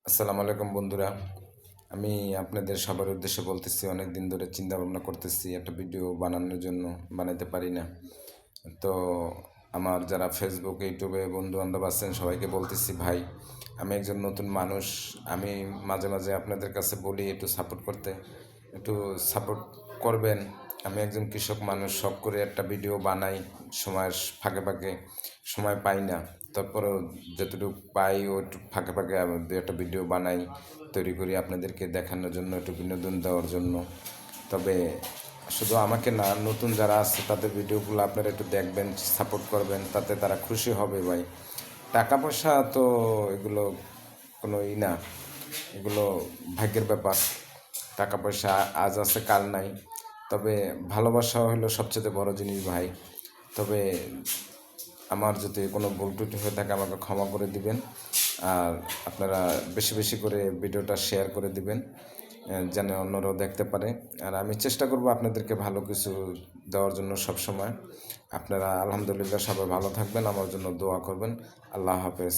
আসসালামু আলাইকুম বন্ধুরা। আমি আপনাদের সবার উদ্দেশ্যে বলতেছি, অনেক দিন ধরে চিন্তা ভাবনা করতেছি একটা ভিডিও বানানোর জন্য, বানাইতে পারি না। তো আমার যারা ফেসবুক ইউটিউবে বন্ধু বান্ধব আছেন সবাইকে বলতেছি, ভাই আমি একজন নতুন মানুষ, আমি মাঝে মাঝে আপনাদের কাছে বলি একটু সাপোর্ট করতে, একটু সাপোর্ট করবেন। আমি একজন কৃষক মানুষ, শখ করে একটা ভিডিও বানাই, সময়ের ফাঁকে ফাঁকে, সময় পাই না, তারপরেও যতটুকু পাই ওইটুকু ফাঁকে ফাঁকে আমি দু একটা ভিডিও বানাই, তৈরি করি আপনাদেরকে দেখানোর জন্য, একটু বিনোদন দেওয়ার জন্য। তবে শুধু আমাকে না, নতুন যারা আছে তাদের ভিডিওগুলো আপনারা একটু দেখবেন, সাপোর্ট করবেন, তাতে তারা খুশি হবে ভাই। টাকা পয়সা তো এগুলো কোনো না, এগুলো ভাগ্যের ব্যাপার। টাকা পয়সা আজ আছে কাল নাই, তবে ভালোবাসা হলো সবচেয়ে বড় জিনিস ভাই। তবে আমার যদি কোনো ভুল ত্রুটি হয়ে থাকে আমাকে ক্ষমা করে দিবেন। আর আপনারা বেশি বেশি করে ভিডিওটা শেয়ার করে দিবেন, যেন অন্যরাও দেখতে পারে। আর আমি চেষ্টা করব আপনাদেরকে ভালো কিছু দেওয়ার জন্য সব সময়। আপনারা আলহামদুলিল্লাহ সবাই ভালো থাকবেন, আমার জন্য দোয়া করবেন। আল্লাহ হাফেজ।